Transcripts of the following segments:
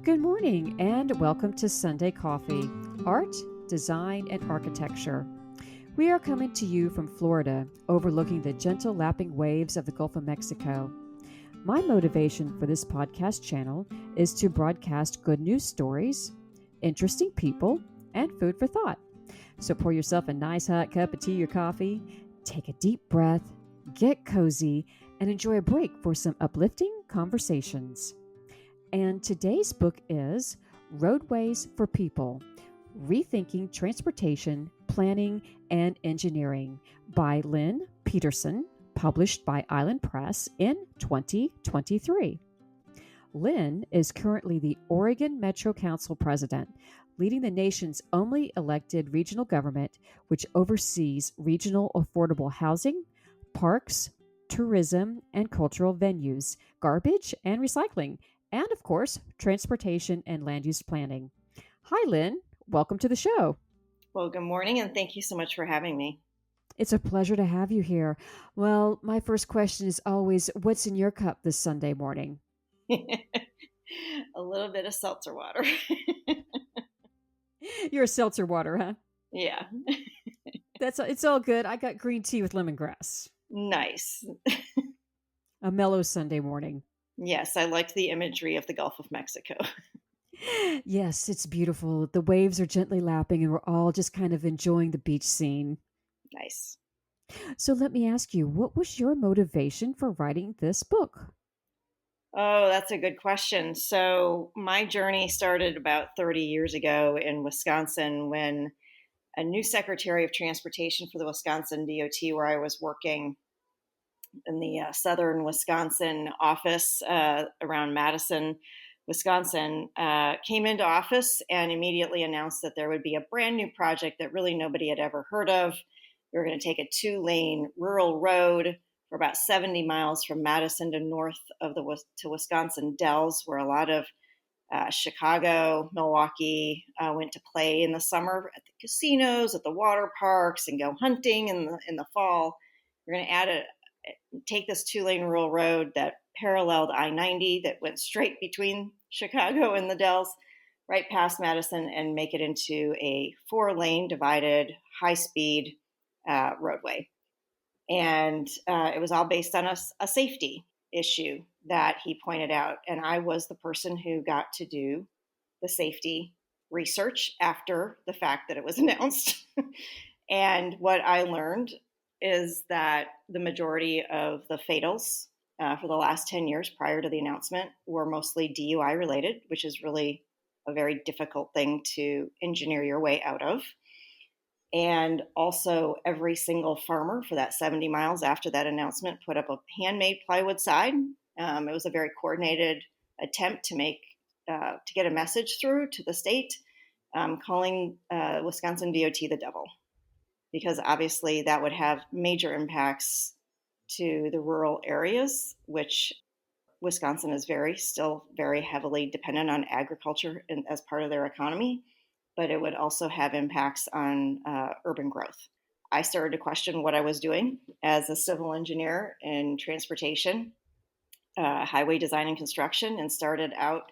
Good morning and welcome to Sunday Coffee, Art, Design, and Architecture. We are coming to you from Florida, overlooking the gentle lapping waves of the Gulf of Mexico. My motivation for this podcast channel is to broadcast good news stories, interesting people, and food for thought. So pour yourself a nice hot cup of tea or coffee, take a deep breath, get cozy, and enjoy a break for some uplifting conversations. And today's book is Roadways for People, Rethinking Transportation, Planning, and Engineering by Lynn Peterson, published by Island Press in 2023. Lynn is currently the Oregon Metro Council president, leading the nation's only elected regional government, which oversees regional affordable housing, parks, tourism and cultural venues, garbage and recycling, and of course, transportation and land use planning. Hi, Lynn. Welcome to the show. Well, good morning, and thank you so much for having me. It's a pleasure to have you here. Well, my first question is always, what's in your cup this Sunday morning? A little bit of seltzer water. You're a seltzer water, huh? Yeah. It's all good. I got green tea with lemongrass. Nice. A mellow Sunday morning. Yes, I liked the imagery of the Gulf of Mexico. Yes, it's beautiful. The waves are gently lapping and we're all just kind of enjoying the beach scene. Nice. So let me ask you, what was your motivation for writing this book? Oh, that's a good question. So my journey started about 30 years ago in Wisconsin when a new Secretary of Transportation for the Wisconsin DOT, where I was working in the southern Wisconsin office around Madison, Wisconsin, came into office and immediately announced that there would be a brand new project that really nobody had ever heard of. We were going to take a 2-lane rural road for about 70 miles from Madison to north of to Wisconsin Dells, where a lot of Chicago, Milwaukee went to play in the summer at the casinos, at the water parks, and go hunting in the fall. We're going to take this 2-lane rural road that paralleled I-90 that went straight between Chicago and the Dells, right past Madison, and make it into a 4-lane divided high-speed roadway. And it was all based on a safety issue that he pointed out. And I was the person who got to do the safety research after the fact that it was announced. And what I learned is that the majority of the fatals for the last 10 years prior to the announcement were mostly DUI related, which is really a very difficult thing to engineer your way out of. And also every single farmer for that 70 miles after that announcement put up a handmade plywood sign. It was a very coordinated attempt to get a message through to the state, calling Wisconsin DOT the devil, because obviously that would have major impacts to the rural areas, which Wisconsin is still very heavily dependent on agriculture as part of their economy, but it would also have impacts on urban growth. I started to question what I was doing as a civil engineer in transportation, highway design and construction, and started out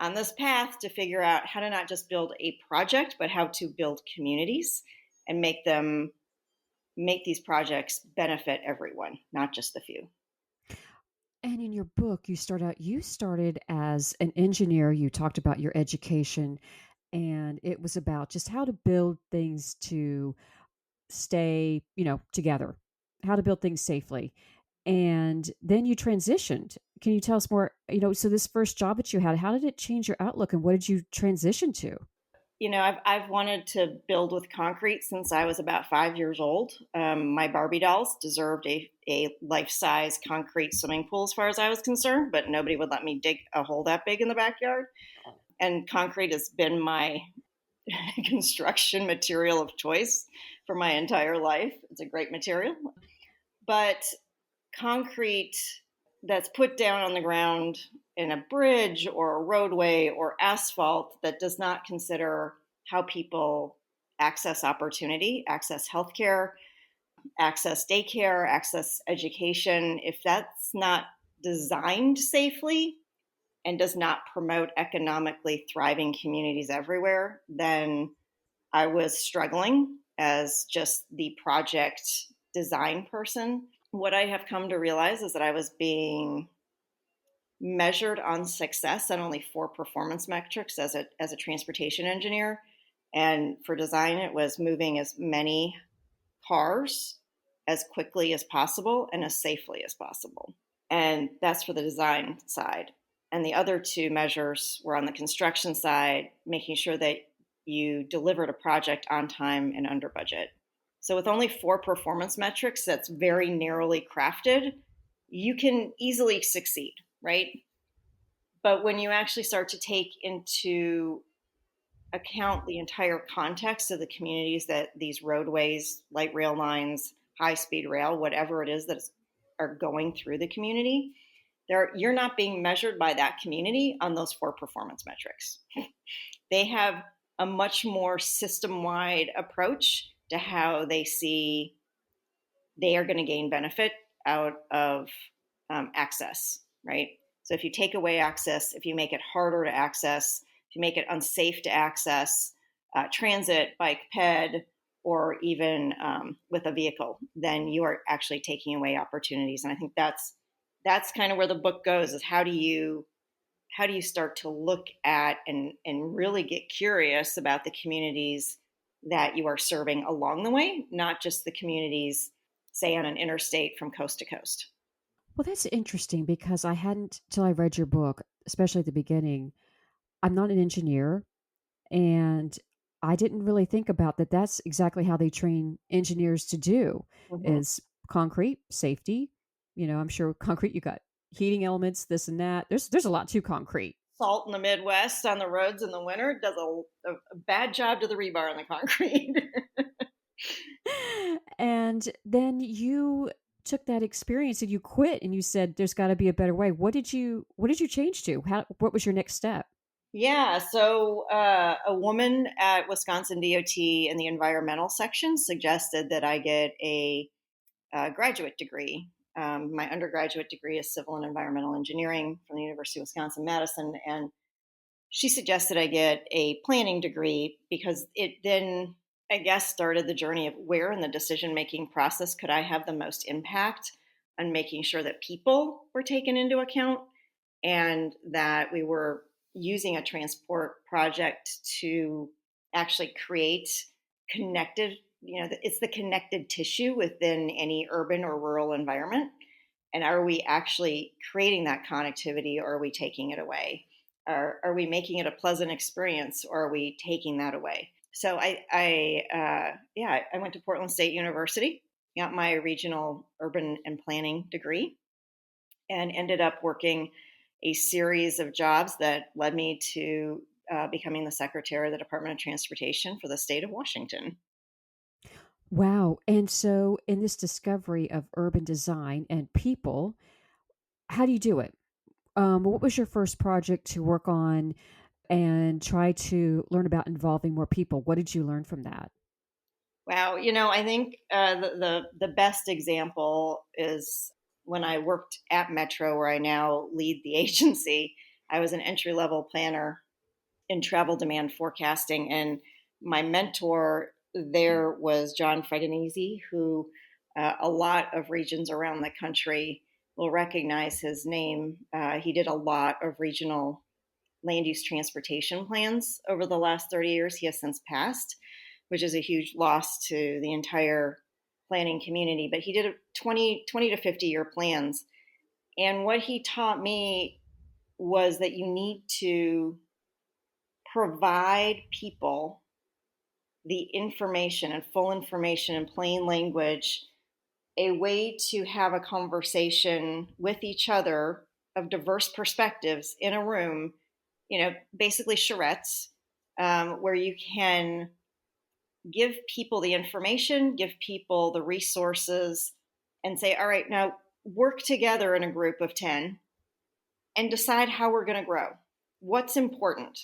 on this path to figure out how to not just build a project, but how to build communities and make these projects benefit everyone, not just the few. And in your book, you started as an engineer. You talked about your education, and it was about just how to build things to stay, together, how to build things safely. And then you transitioned. Can you tell us more? So this first job that you had, how did it change your outlook and what did you transition to? I've wanted to build with concrete since I was about 5 years old. My Barbie dolls deserved a life-size concrete swimming pool as far as I was concerned, but nobody would let me dig a hole that big in the backyard. And concrete has been my construction material of choice for my entire life. It's a great material. But concrete that's put down on the ground in a bridge or a roadway or asphalt that does not consider how people access opportunity, access healthcare, access daycare, access education, if that's not designed safely, and does not promote economically thriving communities everywhere, then I was struggling as just the project design person. What I have come to realize is that I was being measured on success on only 4 performance metrics as a transportation engineer. And for design, it was moving as many cars as quickly as possible and as safely as possible. And that's for the design side. And the other 2 measures were on the construction side, making sure that you delivered a project on time and under budget. So with only 4 performance metrics that's very narrowly crafted, you can easily succeed, right? But when you actually start to take into account the entire context of the communities that these roadways, light rail lines, high speed rail, whatever it is that are going through the community, you're not being measured by that community on those 4 performance metrics. They have a much more system-wide approach to how they see they are going to gain benefit out of access, right? So if you take away access, if you make it harder to access, if you make it unsafe to access, transit, bike, ped, or even with a vehicle, then you are actually taking away opportunities. And I think that's kind of where the book goes: is how do you start to look at and really get curious about the communities that you are serving along the way, not just the communities, say, on an interstate from coast to coast. Well, that's interesting because I hadn't, till I read your book, especially at the beginning. I'm not an engineer, and I didn't really think about that. That's exactly how they train engineers to do Mm-hmm. is concrete safety. I'm sure concrete, you got heating elements, this and that. There's a lot to concrete. Salt in the Midwest on the roads in the winter does a bad job to the rebar in the concrete. And then you took that experience and you quit and you said there's got to be a better way. What did you change to? What was your next step? Yeah, so a woman at Wisconsin DOT in the environmental section suggested that I get a graduate degree. My undergraduate degree is civil and environmental engineering from the University of Wisconsin-Madison, and she suggested I get a planning degree because it then, I guess, started the journey of where in the decision-making process could I have the most impact on making sure that people were taken into account and that we were using a transport project to actually create connected, it's the connected tissue within any urban or rural environment. And are we actually creating that connectivity, or are we taking it away? Are we making it a pleasant experience, or are we taking that away? So I went to Portland State University, got my regional urban and planning degree, and ended up working a series of jobs that led me to becoming the secretary of the Department of Transportation for the state of Washington. Wow. And so in this discovery of urban design and people, how do you do it? What was your first project to work on and try to learn about involving more people? What did you learn from that? Wow, I think the best example is when I worked at Metro, where I now lead the agency. I was an entry level planner in travel demand forecasting, and my mentor there was John Fregonese, who a lot of regions around the country will recognize his name. He did a lot of regional land use transportation plans over the last 30 years. He has since passed, which is a huge loss to the entire planning community. But he did a 20 to 50-year plans. And what he taught me was that you need to provide people the information and full information in plain language, a way to have a conversation with each other of diverse perspectives in a room, basically charrettes, where you can give people the information, give people the resources, and say, all right, now work together in a group of 10 and decide how we're going to grow. What's important?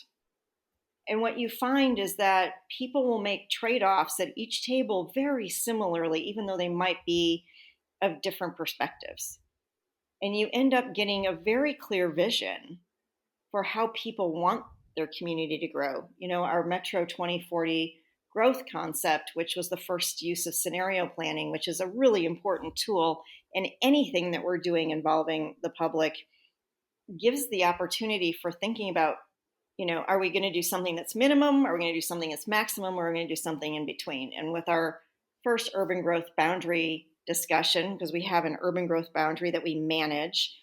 And what you find is that people will make trade offs at each table very similarly, even though they might be of different perspectives. And you end up getting a very clear vision for how people want their community to grow. Our Metro 2040 growth concept, which was the first use of scenario planning, which is a really important tool in anything that we're doing involving the public, gives the opportunity for thinking about, are we going to do something that's minimum? Are we going to do something that's maximum? Or are we going to do something in between? And with our first urban growth boundary discussion, because we have an urban growth boundary that we manage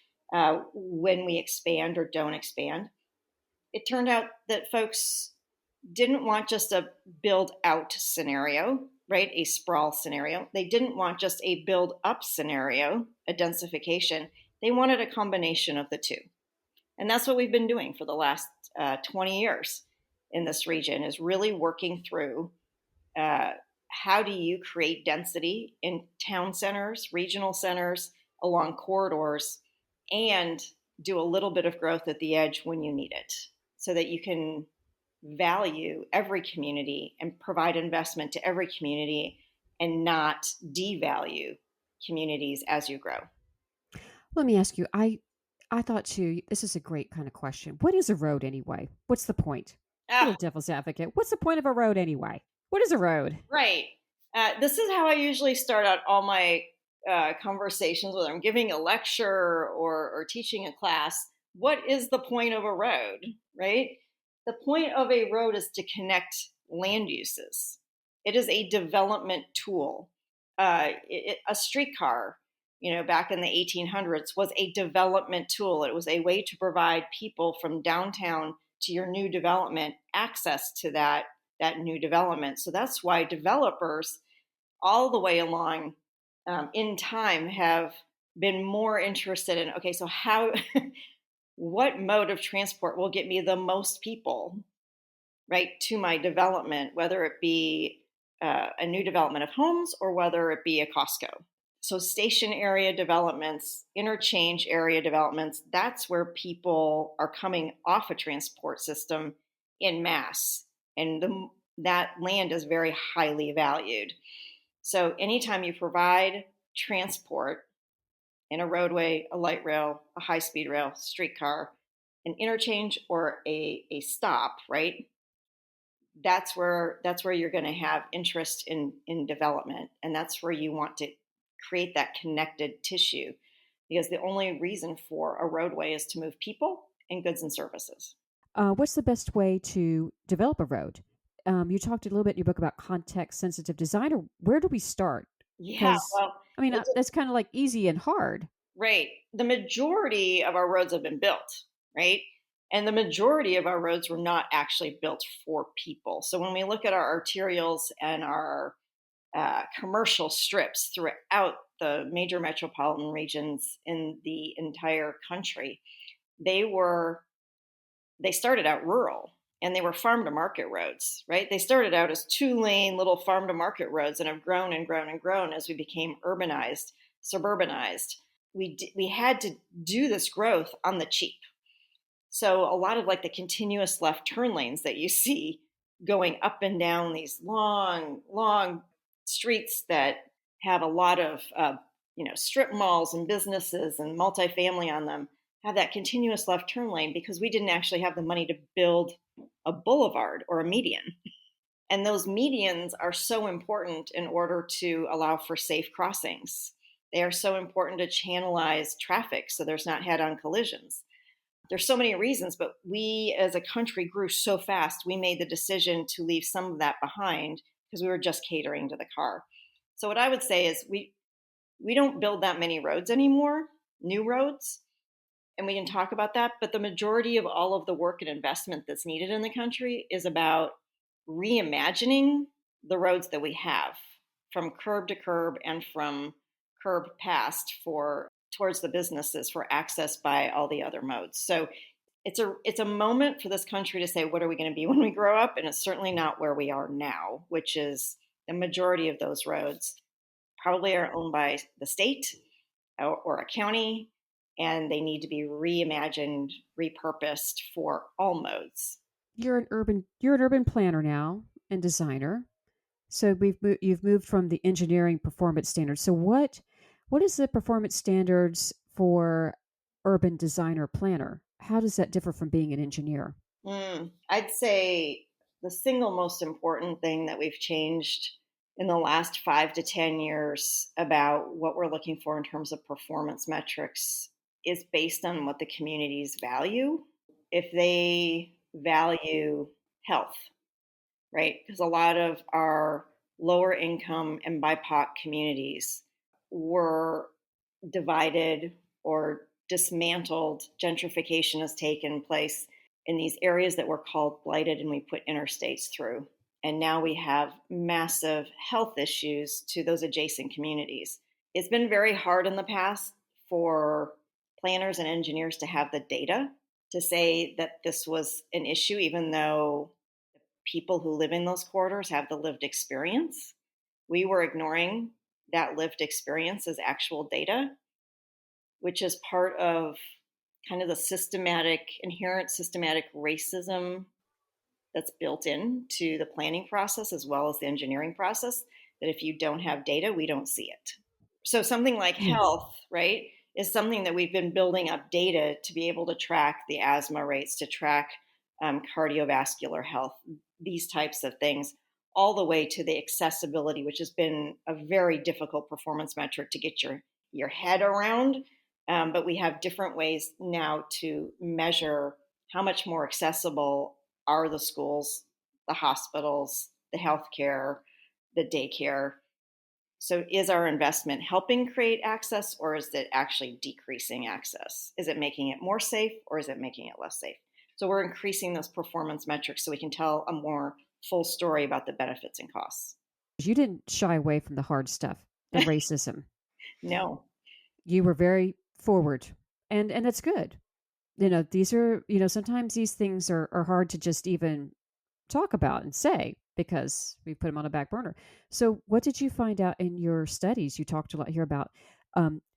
when we expand or don't expand, it turned out that folks didn't want just a build out scenario, right? A sprawl scenario. They didn't want just a build up scenario, a densification. They wanted a combination of the two. And that's what we've been doing for the last 20 years in this region, is really working through how do you create density in town centers, regional centers, along corridors, and do a little bit of growth at the edge when you need it, so that you can value every community and provide investment to every community and not devalue communities as you grow. Let me ask you, I thought too, this is a great kind of question. What is a road anyway? What's the point? Little devil's advocate. What's the point of a road anyway? What is a road? Right. This is how I usually start out all my conversations, whether I'm giving a lecture or teaching a class. What is the point of a road, right? The point of a road is to connect land uses. It is a development tool. A streetcar, back in the 1800s, was a development tool. It was a way to provide people from downtown to your new development access to that new development. So that's why developers all the way along in time have been more interested in, okay, so how, what mode of transport will get me the most people, right, to my development, whether it be a new development of homes or whether it be a Costco. So station area developments, interchange area developments, that's where people are coming off a transport system in mass. And that land is very highly valued. So anytime you provide transport in a roadway, a light rail, a high-speed rail, streetcar, an interchange, or a stop, right? That's where you're going to have interest in development. And that's where you want to create that connected tissue, because the only reason for a roadway is to move people and goods and services. What's the best way to develop a road? You talked a little bit in your book about context-sensitive design. Or where do we start? Yeah, Because, well, I mean, that's kind of like easy and hard. right. The majority of our roads have been built, right? And the majority of our roads were not actually built for people. So when we look at our arterials and our commercial strips throughout the major metropolitan regions in the entire country, they started out rural, and they were farm to market roads, right? They started out as 2-lane little farm to market roads and have grown and grown and grown as we became urbanized, suburbanized. We had to do this growth on the cheap. So a lot of like the continuous left turn lanes that you see going up and down these long, long streets that have a lot of strip malls and businesses and multifamily on them, have that continuous left turn lane because we didn't actually have the money to build a boulevard or a median. And those medians are so important in order to allow for safe crossings. They are so important to channelize traffic so there's not head-on collisions. There's so many reasons, but we as a country grew so fast, we made the decision to leave some of that behind because we were just catering to the car. So what I would say is we don't build that many roads anymore, new roads, and we can talk about that, but the majority of all of the work and investment that's needed in the country is about reimagining the roads that we have from curb to curb and from curb past towards the businesses for access by all the other modes. So it's a moment for this country to say, what are we going to be when we grow up? And it's certainly not where we are now, which is the majority of those roads probably are owned by the state or a county, and they need to be reimagined, repurposed for all modes. You're an urban planner now and designer. So you've moved from the engineering performance standards. So what is the performance standards for urban designer planner? How does that differ from being an engineer? I'd say the single most important thing that we've changed in the last 5 to 10 years about what we're looking for in terms of performance metrics is based on what the communities value. If they value health, right? Because a lot of our lower income and BIPOC communities were divided or dismantled. Gentrification has taken place in these areas that were called blighted, and we put interstates through. And now we have massive health issues to those adjacent communities. It's been very hard in the past for planners and engineers to have the data to say that this was an issue, even though people who live in those corridors have the lived experience. We were ignoring that lived experience as actual data, which is part of kind of the inherent systematic racism that's built into the planning process as well as the engineering process, that if you don't have data, we don't see it. So something like Yeah. health, right, is something that we've been building up data to be able to track the asthma rates, to track cardiovascular health, these types of things, all the way to the accessibility, which has been a very difficult performance metric to get your head around. But we have different ways now to measure how much more accessible are the schools, the hospitals, the healthcare, the daycare. So is our investment helping create access, or is it actually decreasing access? Is it making it more safe, or is it making it less safe? So we're increasing those performance metrics so we can tell a more full story about the benefits and costs. You didn't shy away from the hard stuff, the racism. No. You were very forward, and that's good. These are, sometimes these things are hard to just even talk about and say because we put them on a back burner. So, what did you find out in your studies? You talked a lot here about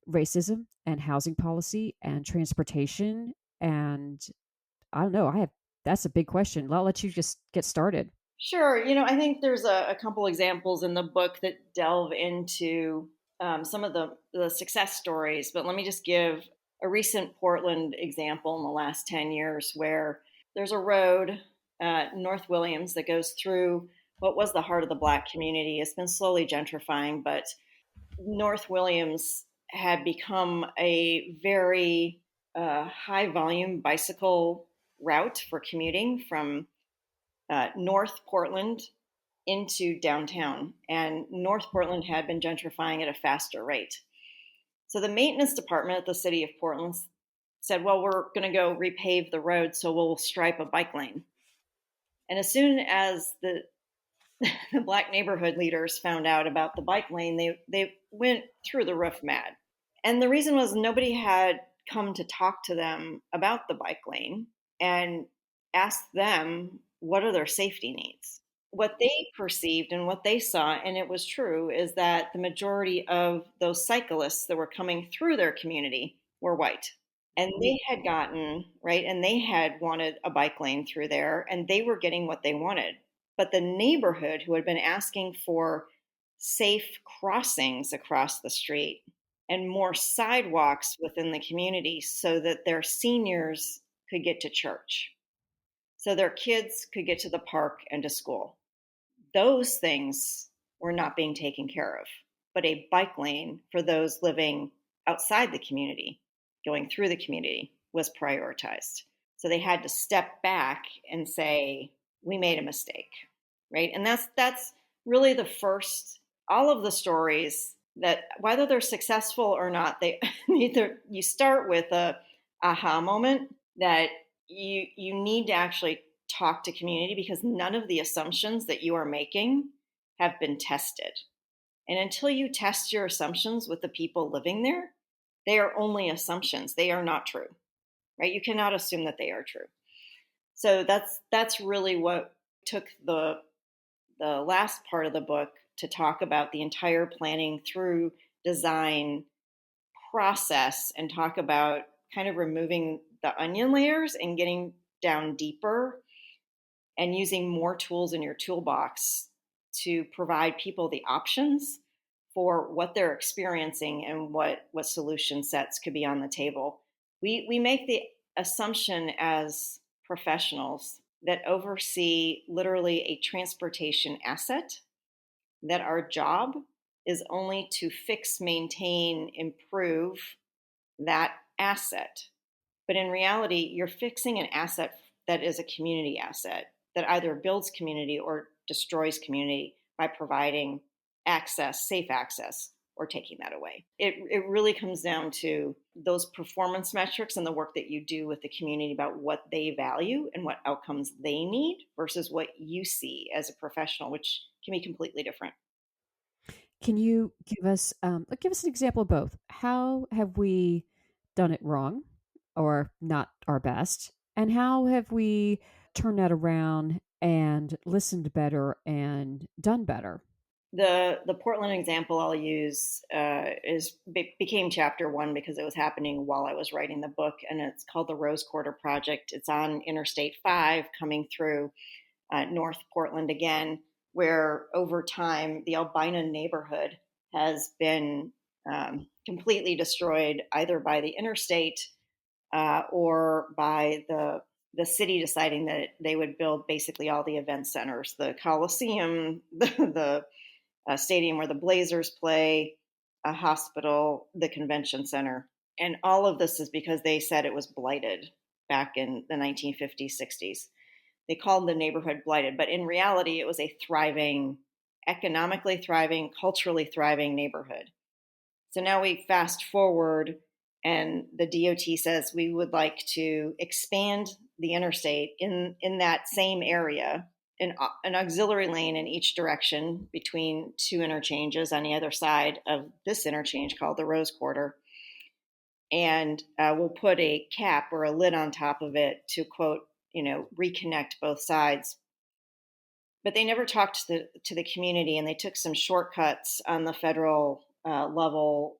racism and housing policy and transportation. And I don't know, that's a big question. I'll let you just get started. Sure. I think there's a couple examples in the book that delve into some of the success stories, but let me just give a recent Portland example in the last 10 years where there's a road, North Williams, that goes through what was the heart of the Black community. It's been slowly gentrifying, but North Williams had become a very high volume bicycle route for commuting from North Portland into downtown. And North Portland had been gentrifying at a faster rate. So the maintenance department at the city of Portland said, well, we're going to go repave the road, so we'll stripe a bike lane. And as soon as the Black neighborhood leaders found out about the bike lane, they went through the roof mad. And the reason was nobody had come to talk to them about the bike lane and ask them what are their safety needs. What they perceived and what they saw, and it was true, is that the majority of those cyclists that were coming through their community were white. And they had gotten, right, and they had wanted a bike lane through there, and they were getting what they wanted. But the neighborhood, who had been asking for safe crossings across the street and more sidewalks within the community so that their seniors could get to church, so their kids could get to the park and to school, those things were not being taken care of. But a bike lane for those living outside the community, going through the community, was prioritized. So they had to step back and say, we made a mistake, right? And that's really the first, all of the stories that, whether they're successful or not, they either you start with a aha moment that you need to actually talk to community, because none of the assumptions that you are making have been tested. And until you test your assumptions with the people living there, they are only assumptions. They are not true, right? You cannot assume that they are true. So that's really what took the last part of the book to talk about the entire planning through design process and talk about kind of removing the onion layers and getting down deeper and using more tools in your toolbox to provide people the options for what they're experiencing and what solution sets could be on the table. We make assumption as professionals that oversee literally a transportation asset that our job is only to fix, maintain, improve that asset. But in reality, you're fixing an asset that is a community asset that either builds community or destroys community by providing access, safe access, or taking that away. It really comes down to those performance metrics and the work that you do with the community about what they value and what outcomes they need versus what you see as a professional, which can be completely different. Can you give us an example of both? How have we done it wrong or not our best? And how have we turned that around and listened better and done better? The Portland example I'll use became chapter one because it was happening while I was writing the book, and it's called the Rose Quarter Project. It's on Interstate 5 coming through North Portland again, where over time the Albina neighborhood has been completely destroyed either by the interstate or by the city deciding that they would build basically all the event centers, the Coliseum, the stadium where the Blazers play, a hospital, the convention center. And all of this is because they said it was blighted back in the 1950s, 60s. They called the neighborhood blighted, but in reality, it was a thriving, economically thriving, culturally thriving neighborhood. So now we fast forward, and the DOT says we would like to expand the interstate in that same area, an auxiliary lane in each direction between two interchanges on the other side of this interchange called the Rose Quarter. And we'll put a cap or a lid on top of it to, quote, reconnect both sides. But they never talked to the community, and they took some shortcuts on the federal level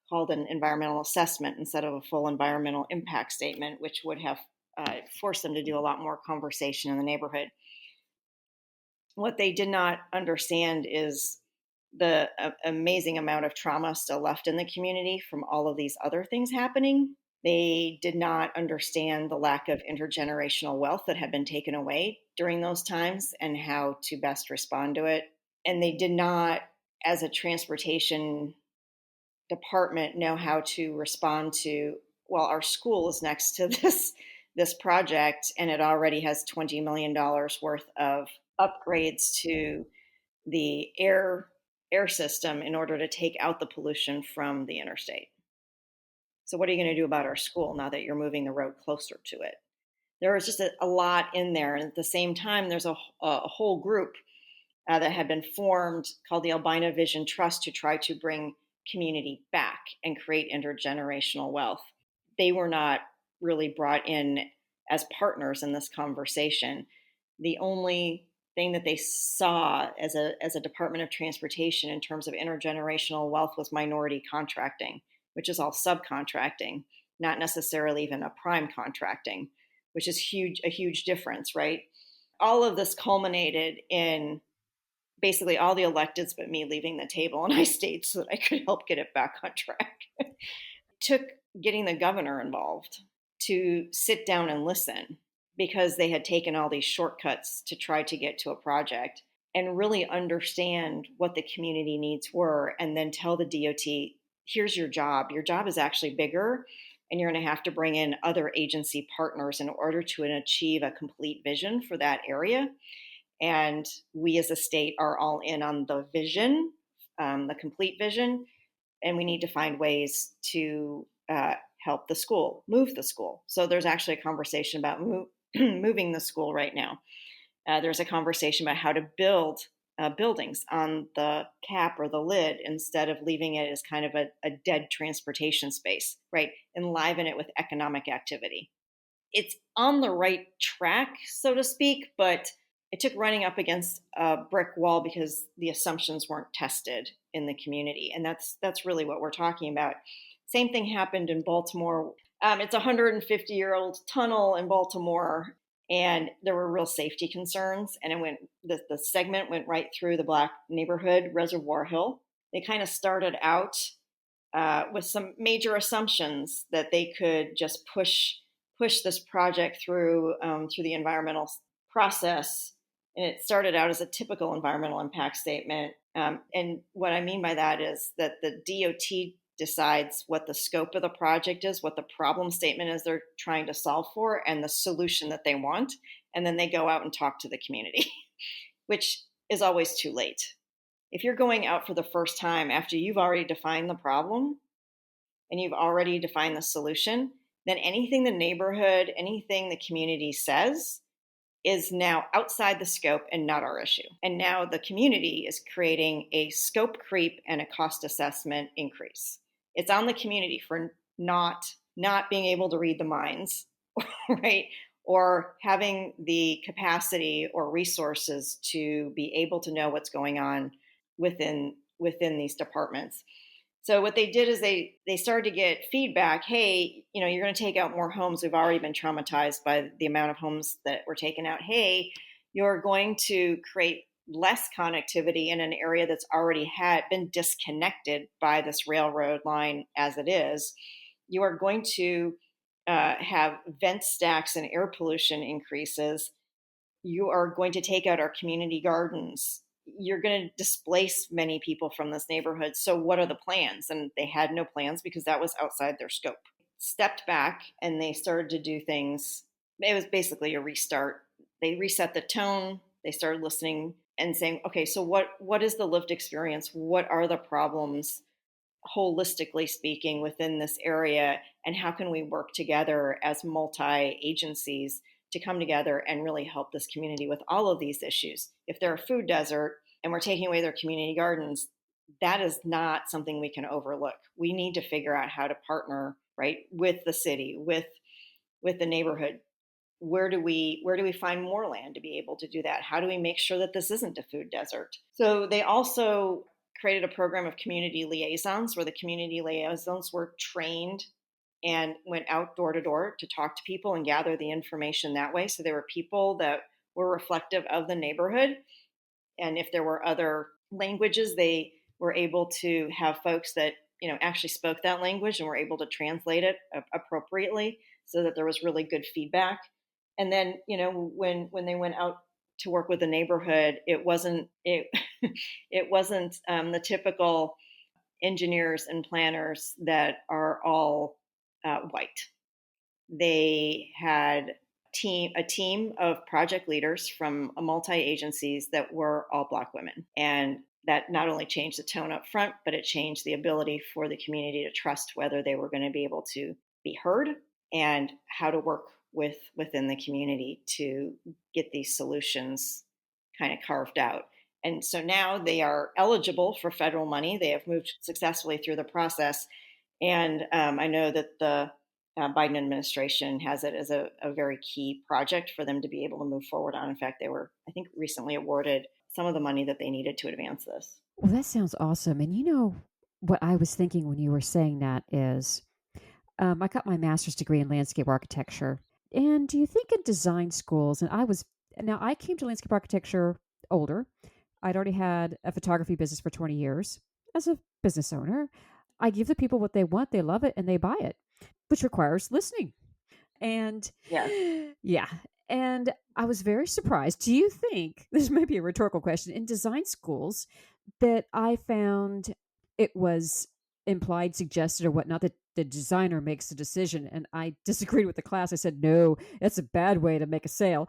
called an environmental assessment instead of a full environmental impact statement, which would have forced them to do a lot more conversation in the neighborhood. What they did not understand is the amazing amount of trauma still left in the community from all of these other things happening. They did not understand the lack of intergenerational wealth that had been taken away during those times and how to best respond to it. And they did not, as a transportation department, know how to respond to, well, our school is next to this project and it already has $20 million worth of upgrades to the air system in order to take out the pollution from the interstate. So what are you going to do about our school now that you're moving the road closer to it? There was just a lot in there. And at the same time, there's a whole group that had been formed called the Albina Vision Trust to try to bring community back and create intergenerational wealth. They were not really brought in as partners in this conversation. The only thing that they saw as a Department of Transportation in terms of intergenerational wealth was minority contracting, which is all subcontracting, not necessarily even a prime contracting, which is a huge difference, right? All of this culminated in basically all the electeds but me leaving the table, and I stayed so that I could help get it back on track. Took getting the governor involved to sit down and listen because they had taken all these shortcuts to try to get to a project and really understand what the community needs were and then tell the DOT, here's your job. Your job is actually bigger and you're going to have to bring in other agency partners in order to achieve a complete vision for that area. And we as a state are all in on the vision, the complete vision, and we need to find ways to help the school, move the school. So there's actually a conversation about moving the school right now. There's a conversation about how to build buildings on the cap or the lid instead of leaving it as kind of a dead transportation space, right? Enliven it with economic activity. It's on the right track, so to speak, but it took running up against a brick wall because the assumptions weren't tested in the community. And that's really what we're talking about. Same thing happened in Baltimore. It's a 150-year-old tunnel in Baltimore, and there were real safety concerns. And the segment went right through the Black neighborhood, Reservoir Hill. They kind of started out with some major assumptions that they could just push push this project through the environmental process. And it started out as a typical environmental impact statement. And what I mean by that is that the DOT decides what the scope of the project is, what the problem statement is they're trying to solve for, and the solution that they want. And then they go out and talk to the community, which is always too late. If you're going out for the first time after you've already defined the problem and you've already defined the solution, then anything the neighborhood, anything the community says is now outside the scope and not our issue. And now the community is creating a scope creep and a cost assessment increase. It's on the community for not being able to read the minds, right? Or having the capacity or resources to be able to know what's going on within these departments. So what they did is they started to get feedback. Hey, you're going to take out more homes. We've already been traumatized by the amount of homes that were taken out. Hey, you're going to create less connectivity in an area that's already been disconnected by this railroad line as it is. You are going to have vent stacks and air pollution increases. You are going to take out our community gardens. You're going to displace many people from this neighborhood. So what are the plans? And they had no plans because that was outside their scope. Stepped back and they started to do things. It was basically a restart. They reset the tone. They started listening and saying, okay, so what is the lived experience? What are the problems, holistically speaking, within this area? And how can we work together as multi-agencies to come together and really help this community with all of these issues? If they're a food desert and we're taking away their community gardens, that is not something we can overlook. We need to figure out how to partner, right, with the city, with the neighborhood. Where do we find more land to be able to do that? How do we make sure that this isn't a food desert? So they also created a program of community liaisons where the community liaisons were trained and went out door to door to talk to people and gather the information that way. So there were people that were reflective of the neighborhood. And if there were other languages, they were able to have folks that, actually spoke that language and were able to translate it appropriately so that there was really good feedback. And then, when they went out to work with the neighborhood, it wasn't the typical engineers and planners that are all white. They had a team of project leaders from multi-agencies that were all Black women. And that not only changed the tone up front, but it changed the ability for the community to trust whether they were going to be able to be heard and how to work within the community to get these solutions kind of carved out. And so now they are eligible for federal money. They have moved successfully through the process. And I know that the Biden administration has it as a very key project for them to be able to move forward on. In fact, they were, I think, recently awarded some of the money that they needed to advance this. Well, that sounds awesome. And what I was thinking when you were saying that is I got my master's degree in landscape architecture. And do you think in design schools, and I came to landscape architecture older. I'd already had a photography business for 20 years as a business owner. I give the people what they want, they love it, and they buy it, which requires listening. And Yeah. yeah. And I was very surprised. Do you think, this may be a rhetorical question, in design schools that I found it was implied, suggested, or whatnot that the designer makes the decision? And I disagreed with the class. I said, no, that's a bad way to make a sale.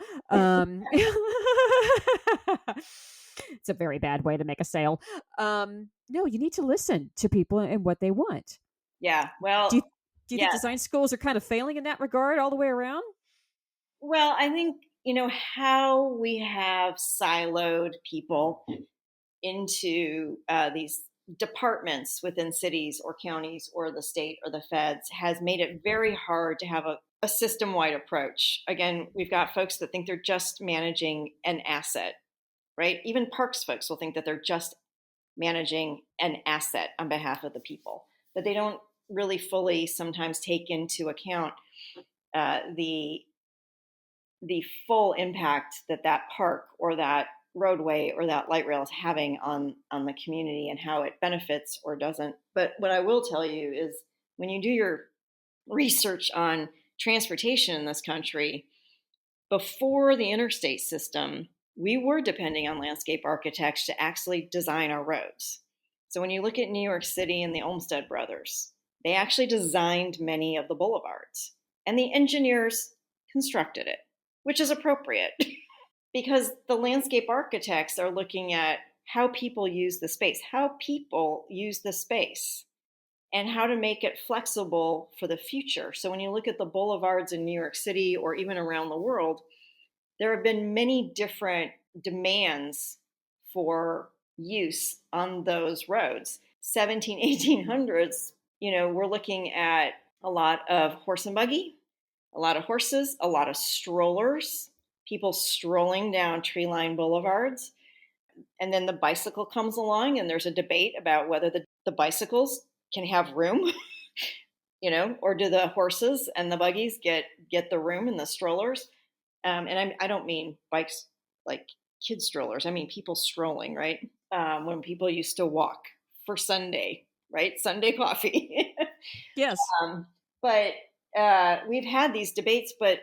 It's a very bad way to make a sale. No, you need to listen to people and what they want. Yeah. Well, Do you think yeah. design schools are kind of failing in that regard all the way around? Well, I think, how we have siloed people into these departments within cities or counties or the state or the feds has made it very hard to have a system-wide approach. Again, we've got folks that think they're just managing an asset, right? Even parks folks will think that they're just managing an asset on behalf of the people, but they don't really fully sometimes take into account the full impact that park or that roadway or that light rail is having on the community and how it benefits or doesn't. But what I will tell you is when you do your research on transportation in this country, before the interstate system, we were depending on landscape architects to actually design our roads. So when you look at New York City and the Olmsted brothers, they actually designed many of the boulevards, and the engineers constructed it, which is appropriate because the landscape architects are looking at how people use the space, and how to make it flexible for the future. So when you look at the boulevards in New York City or even around the world, there have been many different demands for use on those roads. 17, 1800s, we're looking at a lot of horse and buggy, a lot of horses, a lot of strollers, people strolling down tree-lined boulevards. And then the bicycle comes along, and there's a debate about whether the bicycles can have room, or do the horses and the buggies get the room in the strollers? And I don't mean bikes like kid strollers. I mean people strolling, right? When people used to walk for Sunday, right? Sunday coffee. Yes. But we've had these debates, but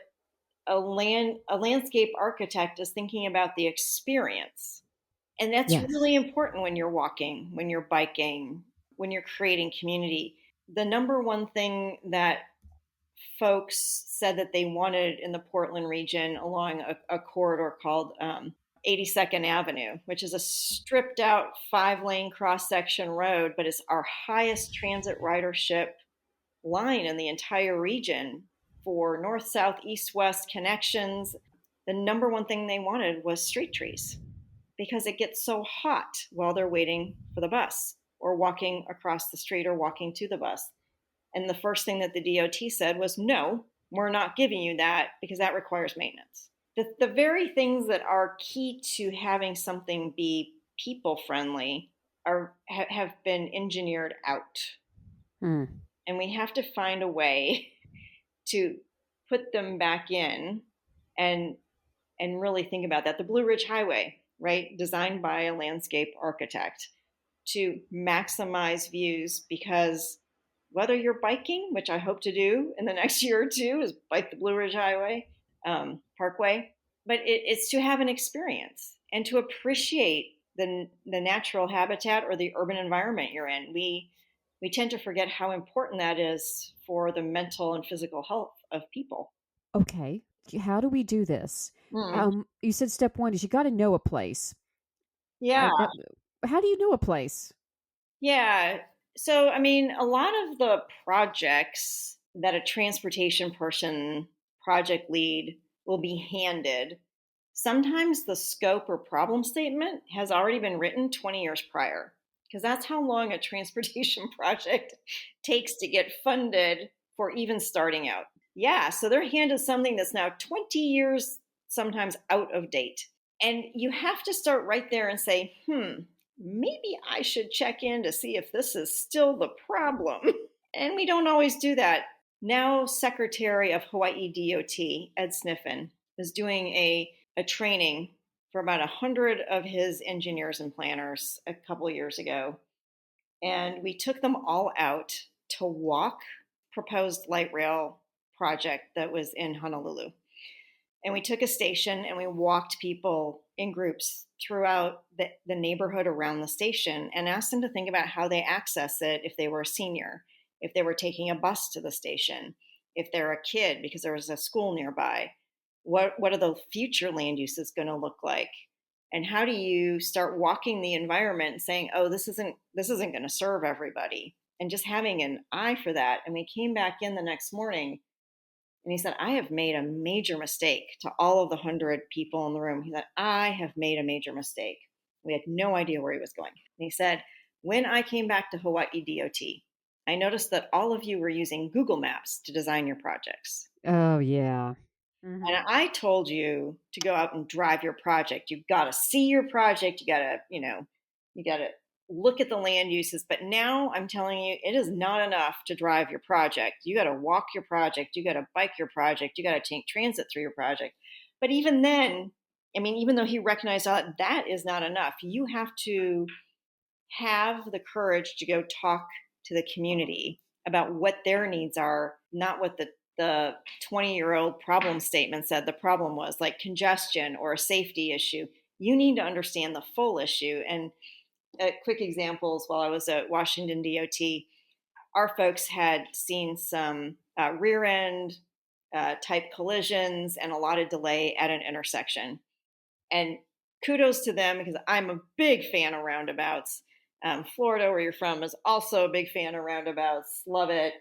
a landscape architect is thinking about the experience. And that's Yes. really important when you're walking, when you're biking, when you're creating community. The number one thing that folks said that they wanted in the Portland region along a corridor called 82nd Avenue, which is a stripped out 5-lane cross section road, but it's our highest transit ridership line in the entire region for north, south, east, west connections. The number one thing they wanted was street trees because it gets so hot while they're waiting for the bus or walking across the street or walking to the bus. And the first thing that the DOT said was, no, we're not giving you that because that requires maintenance. The very things that are key to having something be people friendly have been engineered out. And we have to find a way to put them back in and really think about that. The Blue Ridge Highway, right? Designed by a landscape architect to maximize views, because whether you're biking, which I hope to do in the next year or two, is bike the Blue Ridge Highway, Parkway, but it's to have an experience and to appreciate the natural habitat or the urban environment you're in. We tend to forget how important that is for the mental and physical health of people. Okay. How do we do this? You said step one is you got to know a place. Yeah. How do you know a place? Yeah. So, I mean, a lot of the projects that a transportation person, project lead, will be handed, sometimes the scope or problem statement has already been written 20 years prior, because that's how long a transportation project takes to get funded for even starting out. Yeah, so they're handed something that's now 20 years, sometimes out of date. And you have to start right there and say, maybe I should check in to see if this is still the problem. And we don't always do that. Now, Secretary of Hawaii DOT, Ed Sniffen, is doing a training for about 100 of his engineers and planners a couple of years ago. And we took them all out to walk proposed light rail project that was in Honolulu. And we took a station and we walked people in groups throughout the neighborhood around the station and asked them to think about how they access it if they were a senior, if they were taking a bus to the station, if they're a kid because there was a school nearby. What are the future land uses going to look like? And how do you start walking the environment and saying, oh, this isn't going to serve everybody? And just having an eye for that. And we came back in the next morning and he said, I have made a major mistake, to all of the 100 people in the room. He said, I have made a major mistake. We had no idea where he was going. And he said, when I came back to Hawaii DOT, I noticed that all of you were using Google Maps to design your projects. Oh, yeah. And I told you to go out and drive your project. You've got to see your project. You got to look at the land uses. But now I'm telling you, it is not enough to drive your project. You got to walk your project. You got to bike your project. You got to take transit through your project. But even then, I mean, even though he recognized that is not enough, you have to have the courage to go talk to the community about what their needs are, not what the the 20-year-old problem statement said the problem was like congestion or a safety issue. You need to understand the full issue. And quick examples, while I was at Washington DOT, our folks had seen some rear end type collisions and a lot of delay at an intersection. And kudos to them, because I'm a big fan of roundabouts. Florida, where you're from, is also a big fan of roundabouts. Love it.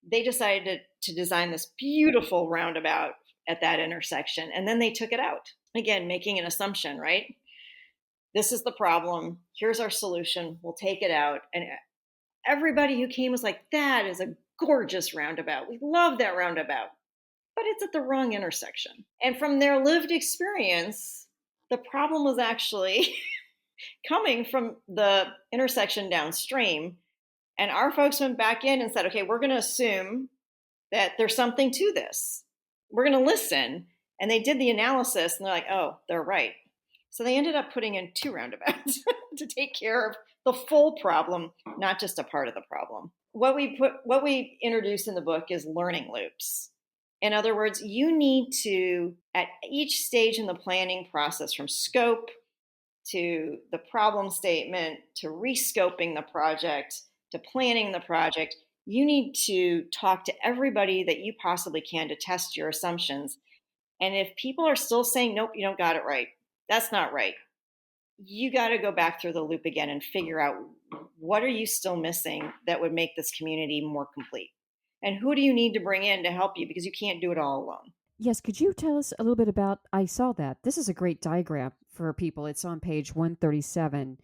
They decided to design this beautiful roundabout at that intersection, and then they took it out. Again, making an assumption, right? This is the problem. Here's our solution. We'll take it out. And everybody who came was like, that is a gorgeous roundabout. We love that roundabout. But it's at the wrong intersection. And from their lived experience, the problem was actually coming from the intersection downstream. And our folks went back in and said, okay, we're going to assume that there's something to this. We're going to listen. And they did the analysis and they're like, oh, they're right. So they ended up putting in 2 roundabouts to take care of the full problem, not just a part of the problem. What we introduce in the book is learning loops. In other words, you need to, at each stage in the planning process, from scope to the problem statement to rescoping the project to planning the project, you need to talk to everybody that you possibly can to test your assumptions. And if people are still saying, nope, you don't got it right, that's not right, you got to go back through the loop again and figure out, what are you still missing that would make this community more complete? And who do you need to bring in to help you, because you can't do it all alone? Yes, could you tell us a little bit about, I saw that. This is a great diagram for people. It's on page 137.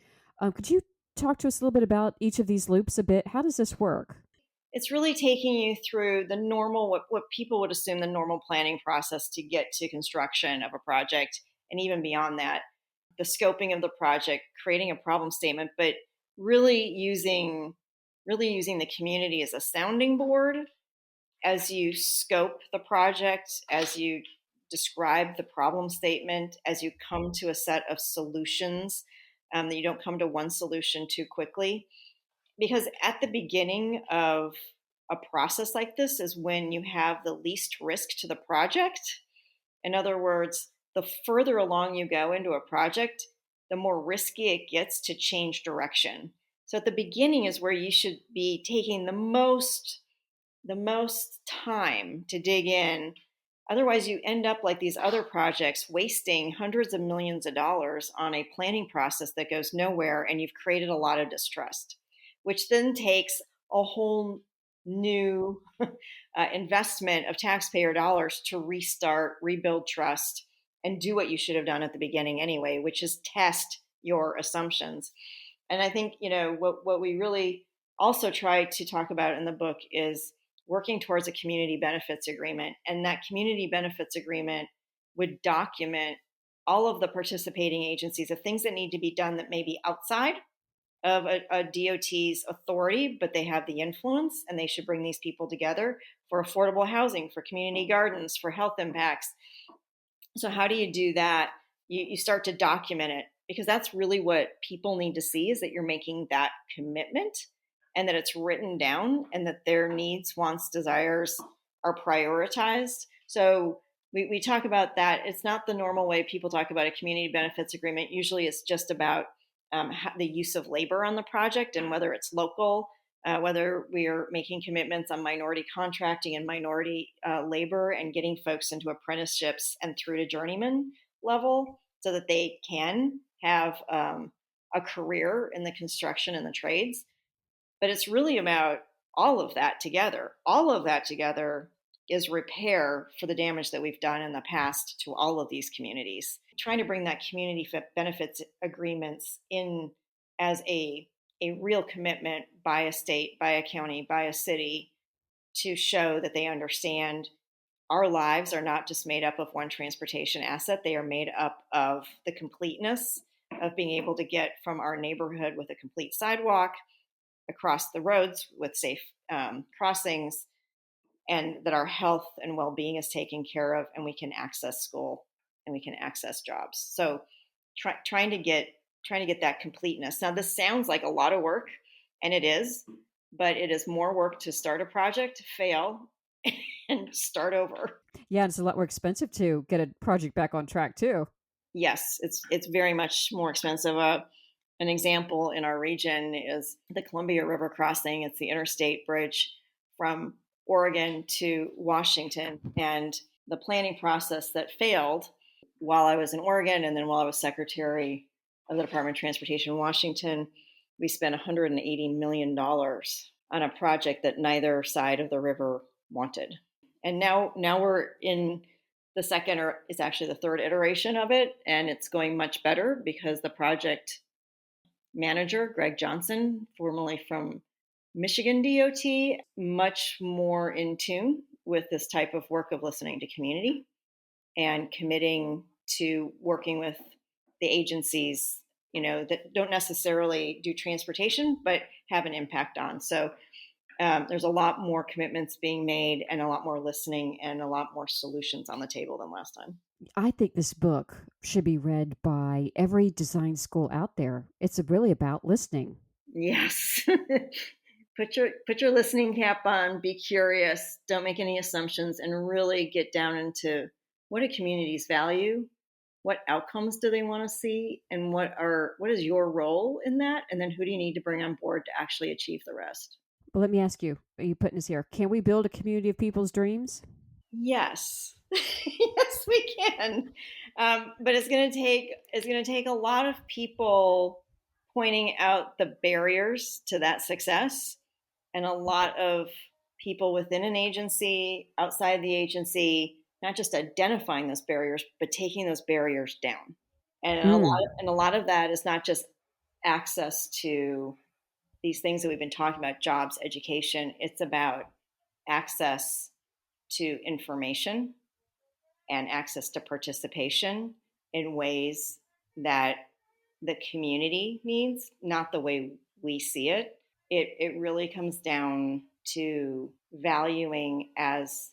Could you talk to us a little bit about each of these loops a bit? How does this work? It's really taking you through the normal, what people would assume the normal planning process to get to construction of a project, and even beyond that, the scoping of the project, creating a problem statement, but really using the community as a sounding board as you scope the project, as you describe the problem statement, as you come to a set of solutions, that you don't come to one solution too quickly. Because at the beginning of a process like this is when you have the least risk to the project. In other words, the further along you go into a project, the more risky it gets to change direction. So at the beginning is where you should be taking the most time to dig in. Otherwise, you end up like these other projects, wasting hundreds of millions of dollars on a planning process that goes nowhere, and you've created a lot of distrust, which then takes a whole new investment of taxpayer dollars to restart, rebuild trust, and do what you should have done at the beginning anyway, which is test your assumptions. And I think, what we really also try to talk about in the book is working towards a community benefits agreement. And that community benefits agreement would document all of the participating agencies of things that need to be done that may be outside of a DOT's authority, but they have the influence, and they should bring these people together for affordable housing, for community gardens, for health impacts. So how do you do that? You start to document it, because that's really what people need to see, is that you're making that commitment and that it's written down and that their needs, wants, desires are prioritized. So we talk about that. It's not the normal way people talk about a community benefits agreement. Usually it's just about the use of labor on the project, and whether it's local, whether we are making commitments on minority contracting and minority labor, and getting folks into apprenticeships and through to journeyman level so that they can have a career in the construction and the trades. But it's really about all of that together. All of that together is repair for the damage that we've done in the past to all of these communities. Trying to bring that community benefits agreements in as a real commitment by a state, by a county, by a city, to show that they understand our lives are not just made up of one transportation asset. They are made up of the completeness of being able to get from our neighborhood with a complete sidewalk across the roads with safe crossings, and that our health and well-being is taken care of, and we can access school and we can access jobs. So trying to get that completeness. Now, this sounds like a lot of work, and it is, but it is more work to start a project, fail, and start over. Yeah, and it's a lot more expensive to get a project back on track too. Yes, it's very much more expensive. An example in our region is the Columbia River crossing. It's the interstate bridge from Oregon to Washington. And the planning process that failed while I was in Oregon and then while I was Secretary of the Department of Transportation in Washington, we spent $180 million on a project that neither side of the river wanted. And now we're in the second, or it's actually the third iteration of it, and it's going much better because the project manager, Greg Johnson, formerly from Michigan DOT, much more in tune with this type of work of listening to community and committing to working with the agencies, that don't necessarily do transportation, but have an impact on. So there's a lot more commitments being made and a lot more listening and a lot more solutions on the table than last time. I think this book should be read by every design school out there. It's really about listening. Yes. Put your listening cap on, be curious, don't make any assumptions, and really get down into what do communities value, what outcomes do they want to see, and what is your role in that, and then who do you need to bring on board to actually achieve the rest. But let me ask you, are you putting this here? Can we build a community of people's dreams? Yes. Yes, we can. But it's going to take a lot of people pointing out the barriers to that success, and a lot of people within an agency, outside the agency, not just identifying those barriers, but taking those barriers down. And Mm. a lot of that is not just access to these things that we've been talking about, jobs, education. It's about access to information and access to participation in ways that the community needs, not the way we see it. It really comes down to valuing as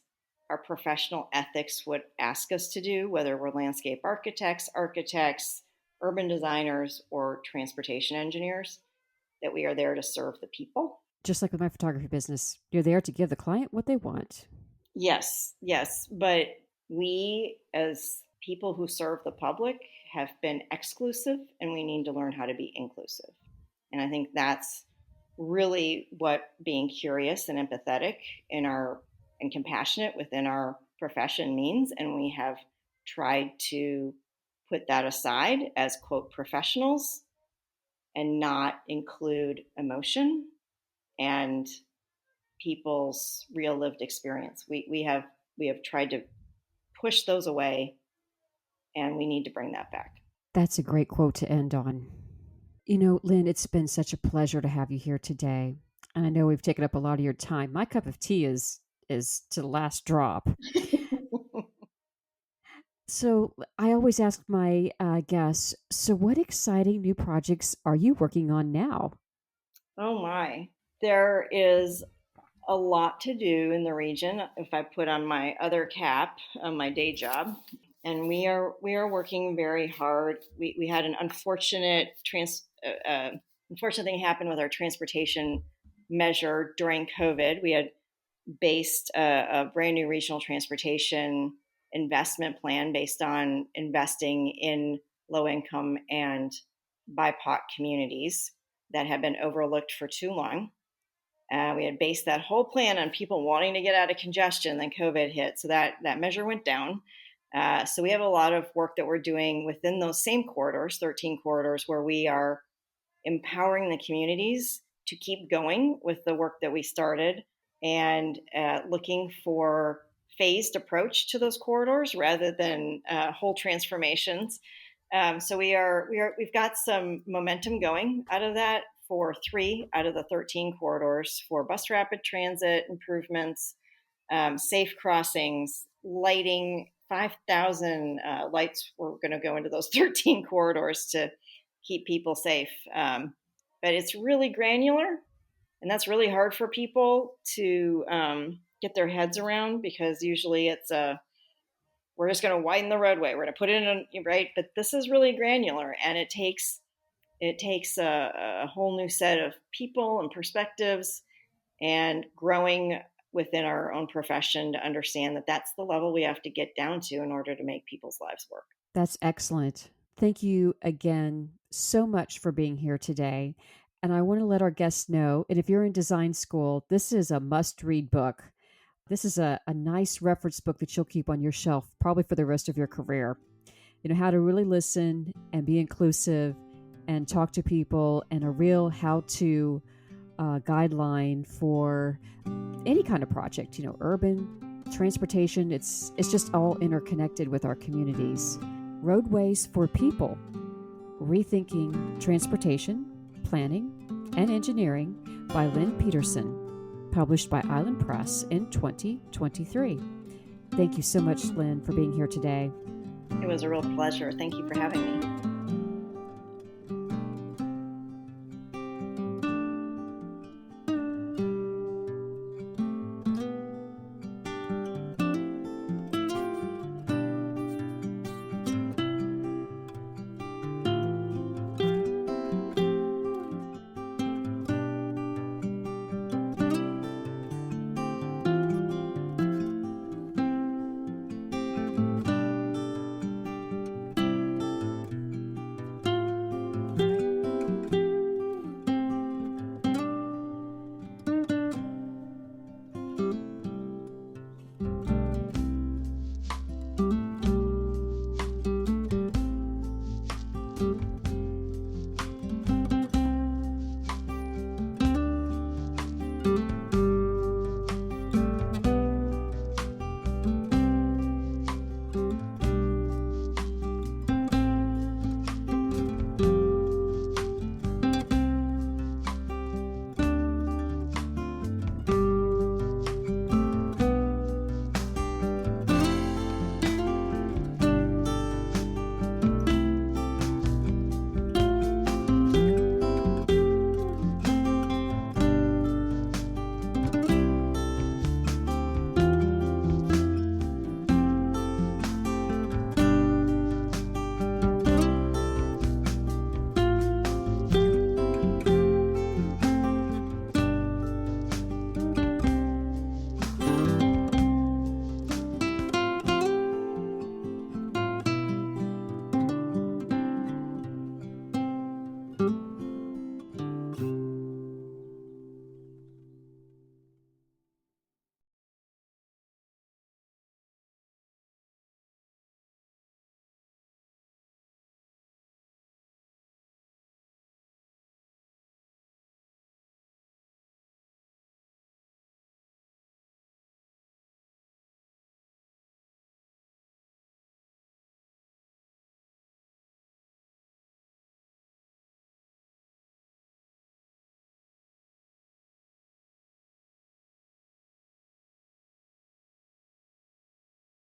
our professional ethics would ask us to do, whether we're landscape architects, urban designers, or transportation engineers, that we are there to serve the people. Just like with my photography business, you're there to give the client what they want. Yes, yes. But we, as people who serve the public, have been exclusive, and we need to learn how to be inclusive. And I think that's really what being curious and empathetic and compassionate within our profession means. And we have tried to put that aside as quote professionals and not include emotion and people's real lived experience. We have tried to push those away, and we need to bring that back. That's a great quote to end on. Lynn, it's been such a pleasure to have you here today. And I know we've taken up a lot of your time. My cup of tea is to the last drop. So I always ask my guests, so what exciting new projects are you working on now? Oh my. There is a lot to do in the region if I put on my other cap on my day job. And we are working very hard. We had an unfortunate thing happen with our transportation measure during COVID. We had based a brand new regional transportation investment plan based on investing in low income and BIPOC communities that had been overlooked for too long. We had based that whole plan on people wanting to get out of congestion. Then COVID hit, so that measure went down. So we have a lot of work that we're doing within those same corridors, 13 corridors, where we are empowering the communities to keep going with the work that we started, and looking for phased approach to those corridors rather than whole transformations. So we've got some momentum going out of that for 3 out of the 13 corridors for bus rapid transit improvements, safe crossings, lighting. 5,000 lights were going to go into those 13 corridors to keep people safe. But it's really granular, and that's really hard for people to get their heads around, because usually it's we're just going to widen the roadway, we're going to put it in, right? But this is really granular, and it takes a whole new set of people and perspectives, and growing within our own profession to understand that that's the level we have to get down to in order to make people's lives work. That's excellent. Thank you again so much for being here today. And I want to let our guests know, and if you're in design school, this is a must-read book. This is a nice reference book that you'll keep on your shelf probably for the rest of your career. You know, how to really listen and be inclusive and talk to people, and a real how-to guideline for any kind of project, you know, urban, transportation. It's just all interconnected with our communities. Roadways for People, Rethinking Transportation, Planning, and Engineering by Lynn Peterson, published by Island Press in 2023. Thank you so much, Lynn, for being here today. It was a real pleasure. Thank you for having me.